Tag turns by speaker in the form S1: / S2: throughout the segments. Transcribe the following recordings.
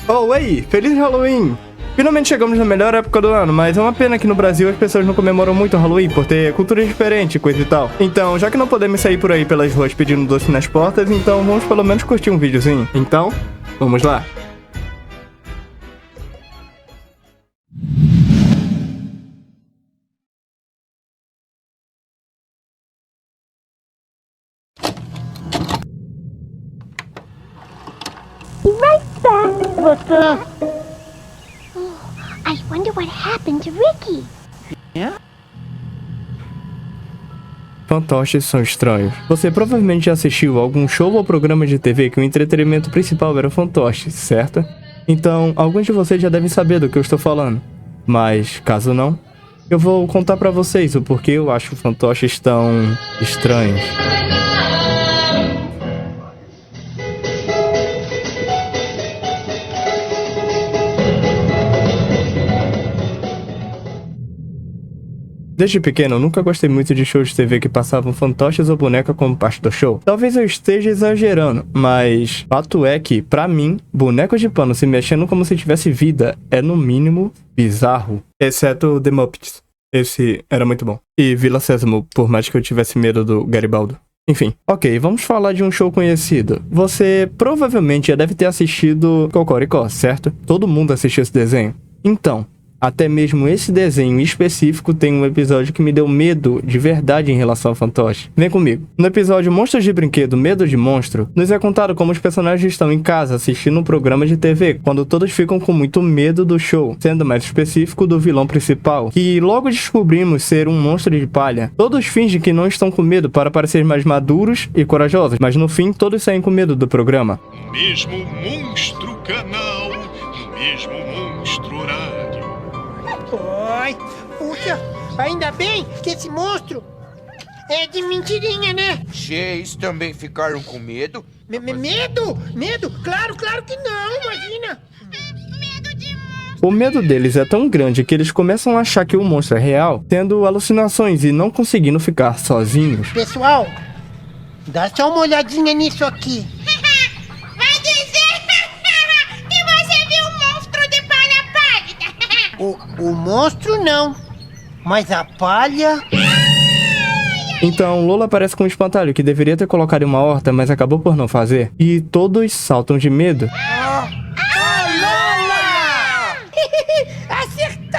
S1: Oh, aí, feliz Halloween! Finalmente chegamos na melhor época do ano, mas é uma pena que no Brasil as pessoas não comemoram muito o Halloween por ter cultura diferente, coisa e tal. Então, já que não podemos sair por aí pelas ruas pedindo doce nas portas, então vamos pelo menos curtir um videozinho. Então, vamos lá!
S2: I wonder what happened to Ricky.
S1: Fantoches são estranhos. Você provavelmente já assistiu a algum show ou programa de TV que o entretenimento principal era fantoches, certo? Então, alguns de vocês já devem saber do que eu estou falando. Mas, caso não, eu vou contar pra vocês o porquê eu acho fantoches tão estranhos. Desde pequeno, eu nunca gostei muito de shows de TV que passavam fantoches ou boneca como parte do show. Talvez eu esteja exagerando, mas fato é que, pra mim, bonecos de pano se mexendo como se tivesse vida é, no mínimo, bizarro. Exceto The Muppets. Esse era muito bom. E Vila Sésamo, por mais que eu tivesse medo do Garibaldo. Enfim, ok, vamos falar de um show conhecido. Você provavelmente já deve ter assistido Cocoricó, certo? Todo mundo assistiu esse desenho. Então, até mesmo esse desenho específico tem um episódio que me deu medo de verdade em relação ao fantoche. Vem comigo. No episódio Monstros de Brinquedo, Medo de Monstro, nos é contado como os personagens estão em casa assistindo um programa de TV, quando todos ficam com muito medo do show, sendo mais específico do vilão principal, que logo descobrimos ser um monstro de palha. Todos fingem que não estão com medo para parecer mais maduros e corajosos, mas no fim todos saem com medo do programa.
S3: Mesmo monstro canal, mesmo monstro horário.
S4: Oi, puxa, ainda bem que esse monstro é de mentirinha, né?
S5: Vocês também ficaram com medo?
S4: Medo? Medo? Claro que não, imagina.
S1: O medo deles é tão grande que eles começam a achar que o monstro é real, tendo alucinações e não conseguindo ficar sozinhos.
S4: Pessoal, dá só uma olhadinha nisso aqui.
S2: Vai dizer que você viu um monstro de palha pálida.
S4: O monstro não, mas a palha...
S1: Então, Lola aparece com um espantalho que deveria ter colocado em uma horta, mas acabou por não fazer. E todos saltam de medo.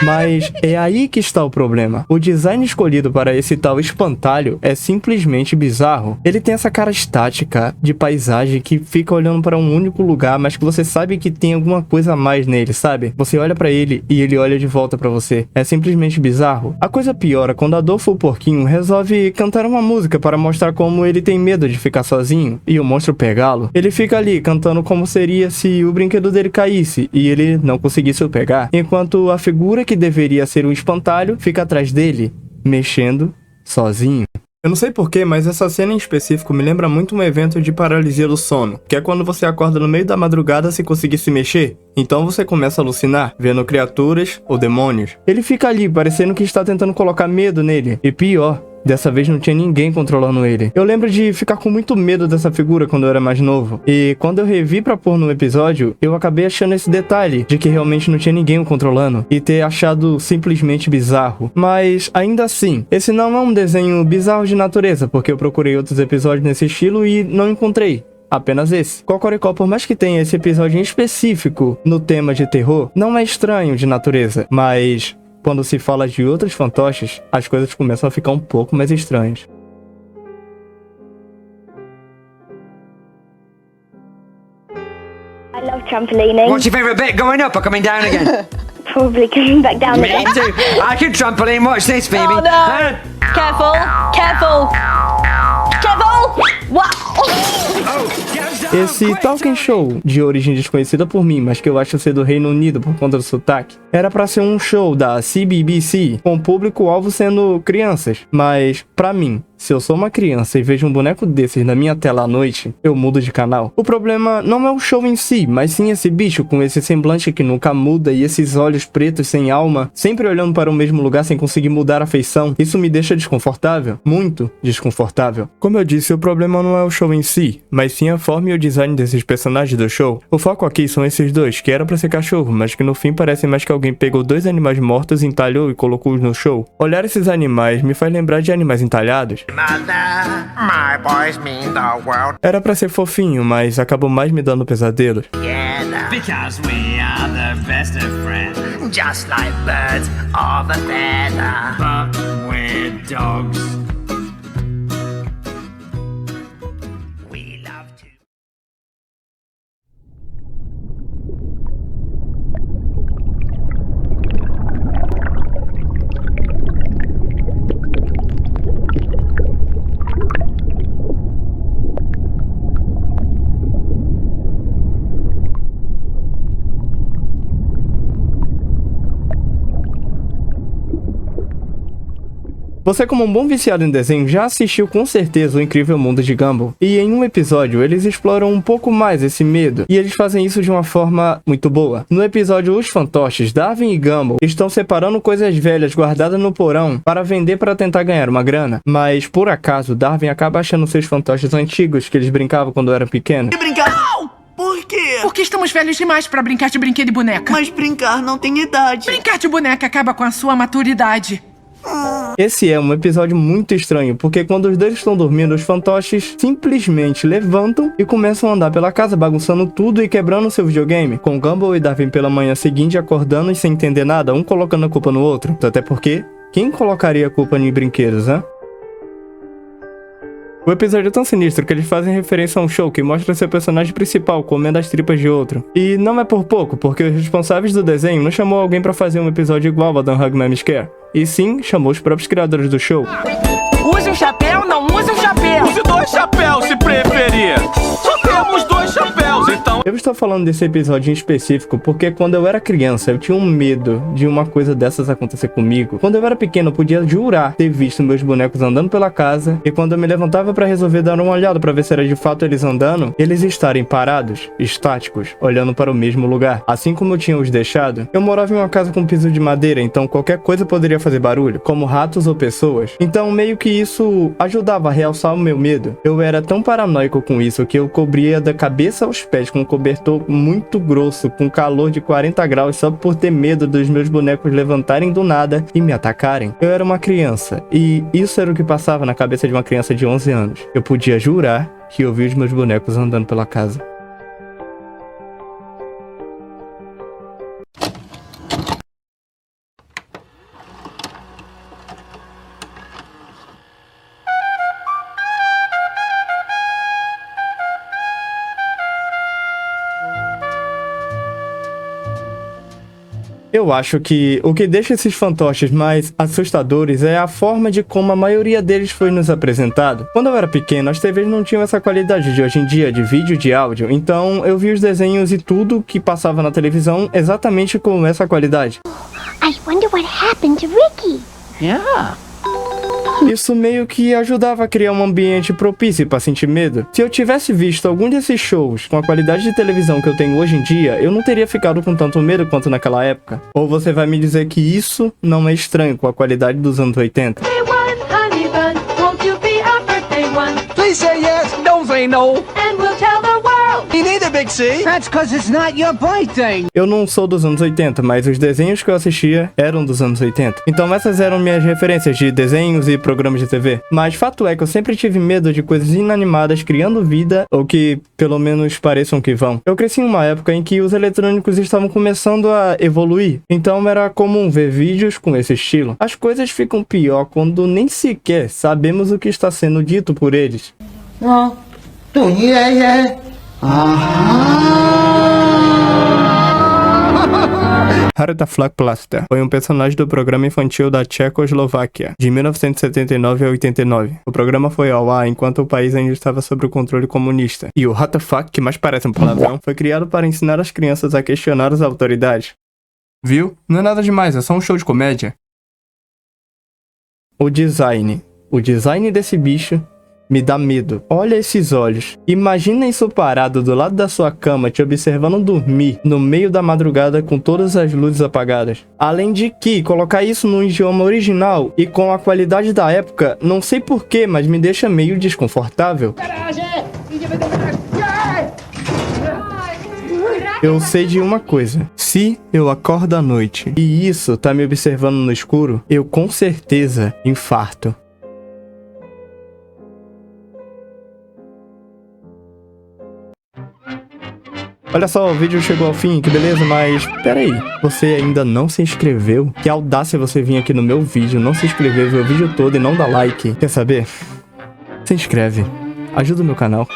S1: Mas é aí que está o problema. O design escolhido para esse tal espantalho é simplesmente bizarro. Ele tem essa cara estática de paisagem que fica olhando para um único lugar, mas que você sabe que tem alguma coisa a mais nele, sabe? Você olha para ele e ele olha de volta para você. É simplesmente bizarro. A coisa piora quando Adolfo o Porquinho resolve cantar uma música para mostrar como ele tem medo de ficar sozinho e o monstro pegá-lo. Ele fica ali cantando como seria se o brinquedo dele caísse e ele não conseguisse o pegar, enquanto a figura que deveria ser um espantalho fica atrás dele, mexendo sozinho. Eu não sei porquê, mas essa cena em específico me lembra muito um evento de paralisia do sono, que é quando você acorda no meio da madrugada sem conseguir se mexer. Então você começa a alucinar, vendo criaturas ou demônios. Ele fica ali, parecendo que está tentando colocar medo nele. E pior, dessa vez não tinha ninguém controlando ele. Eu lembro de ficar com muito medo dessa figura quando eu era mais novo. E quando eu revi pra pôr no episódio, eu acabei achando esse detalhe de que realmente não tinha ninguém o controlando. E ter achado simplesmente bizarro. Mas, ainda assim, esse não é um desenho bizarro de natureza, porque eu procurei outros episódios nesse estilo e não encontrei. Apenas esse. Cocoricó, por mais que tenha esse episódio em específico no tema de terror, não é estranho de natureza, mas quando se fala de outros fantoches, as coisas começam a ficar um pouco mais estranhas.
S6: I love trampolining.
S7: What's your favourite bit? Going up or coming down again?
S6: Probably coming back down
S7: Me
S6: again.
S7: too. I can trampoline. Watch this, Phoebe.
S8: Oh no! Careful! Careful! Careful! Wow!
S1: Esse talking show, de origem desconhecida por mim, mas que eu acho ser do Reino Unido por conta do sotaque, era pra ser um show da CBBC, com o público-alvo sendo crianças. Mas, pra mim, se eu sou uma criança e vejo um boneco desses na minha tela à noite, eu mudo de canal. O problema não é o show em si, mas sim esse bicho com esse semblante que nunca muda e esses olhos pretos sem alma, sempre olhando para o mesmo lugar sem conseguir mudar a feição. Isso me deixa desconfortável, muito desconfortável. Como eu disse, o problema não é o show show em si, mas sim a forma e o design desses personagens do show. O foco aqui são esses dois, que eram pra ser cachorro, mas que no fim parecem mais que alguém pegou dois animais mortos, entalhou e colocou-os no show. Olhar esses animais me faz lembrar de animais entalhados.
S9: My boys mean the world.
S1: Era pra ser fofinho, mas acabou mais me dando pesadelos.
S7: Because we are the best of friends.
S9: Just like birds of a feather.
S7: But we're dogs.
S9: We love to.
S1: Você, como um bom viciado em desenho, já assistiu com certeza o Incrível Mundo de Gumball. E em um episódio, eles exploram um pouco mais esse medo, e eles fazem isso de uma forma muito boa. No episódio Os Fantoches, Darwin e Gumball estão separando coisas velhas guardadas no porão para vender para tentar ganhar uma grana. Mas, por acaso, Darwin acaba achando seus fantoches antigos que eles brincavam quando eram pequenos.
S10: Por quê?
S11: Porque estamos velhos demais pra brincar de brinquedo e boneca.
S10: Mas brincar não tem idade.
S11: Brincar de boneca acaba com a sua maturidade.
S1: Esse é um episódio muito estranho, porque quando os dois estão dormindo, os fantoches simplesmente levantam e começam a andar pela casa, bagunçando tudo e quebrando seu videogame, com Gumball e Darwin pela manhã seguinte acordando e sem entender nada, um colocando a culpa no outro. Até porque, quem colocaria a culpa em brinquedos, hein? O episódio é tão sinistro que eles fazem referência a um show que mostra seu personagem principal comendo as tripas de outro. E não é por pouco, porque os responsáveis do desenho não chamou alguém pra fazer um episódio igual a Don't Hug Mommy Scare, e sim chamou os próprios criadores do show.
S10: Use um chapéu, não use um chapéu.
S12: Use dois chapéus se preferir. Só temos dois chapéus, então.
S1: Eu estou falando desse episódio em específico porque quando eu era criança eu tinha um medo de uma coisa dessas acontecer comigo. Quando eu era pequeno eu podia jurar ter visto meus bonecos andando pela casa, e quando eu me levantava para resolver dar uma olhada para ver se era de fato eles andando, eles estarem parados, estáticos, olhando para o mesmo lugar. Assim como eu tinha os deixado, eu morava em uma casa com piso de madeira, então qualquer coisa poderia fazer barulho, como ratos ou pessoas. Então meio que isso ajudava a realçar o meu medo. Eu era tão paranoico com isso que eu cobria da cabeça aos pés com um cobertor muito grosso, com calor de 40 graus, só por ter medo dos meus bonecos levantarem do nada e me atacarem. Eu era uma criança, e isso era o que passava na cabeça de uma criança de 11 anos. Eu podia jurar que eu vi os meus bonecos andando pela casa. Eu acho que o que deixa esses fantoches mais assustadores é a forma de como a maioria deles foi nos apresentado. Quando eu era pequeno, as TVs não tinham essa qualidade de hoje em dia, de vídeo e de áudio, então eu vi os desenhos e tudo que passava na televisão exatamente com essa qualidade.
S2: I wonder what happened to Ricky.
S10: Yeah.
S1: Isso meio que ajudava a criar um ambiente propício para sentir medo. Se eu tivesse visto algum desses shows com a qualidade de televisão que eu tenho hoje em dia, eu não teria ficado com tanto medo quanto naquela época. Ou você vai me dizer que isso não é estranho com a qualidade dos anos 80?
S10: Please say yes, don't say no. And we'll tell the world. You need a big C. That's because it's not your birthday.
S1: Eu não sou dos anos 80, mas os desenhos que eu assistia eram dos anos 80. Então essas eram minhas referências de desenhos e programas de TV. Mas fato é que eu sempre tive medo de coisas inanimadas criando vida, ou que pelo menos pareçam que vão. Eu cresci em uma época em que os eletrônicos estavam começando a evoluir, então era comum ver vídeos com esse estilo. As coisas ficam pior quando nem sequer sabemos o que está sendo dito por eles. Harta Flakplaster foi um personagem do programa infantil da Tchecoslováquia, de 1979 a 89. O programa foi ao ar enquanto o país ainda estava sob o controle comunista. E o Ratafak, que mais parece um palavrão, foi criado para ensinar as crianças a questionar as autoridades. Viu? Não é nada demais, é só um show de comédia. O design desse bicho me dá medo. Olha esses olhos. Imagina isso parado do lado da sua cama, te observando dormir no meio da madrugada com todas as luzes apagadas. Além de que, colocar isso no idioma original e com a qualidade da época, não sei porquê, mas me deixa meio desconfortável.
S4: Garagem!
S1: Eu sei de uma coisa. Se eu acordo à noite e isso tá me observando no escuro, eu com certeza infarto. Olha só, o vídeo chegou ao fim, que beleza, mas pera aí, você ainda não se inscreveu? Que audácia você vir aqui no meu vídeo, não se inscrever, ver o vídeo todo e não dar like. Quer saber? Se inscreve, ajuda o meu canal.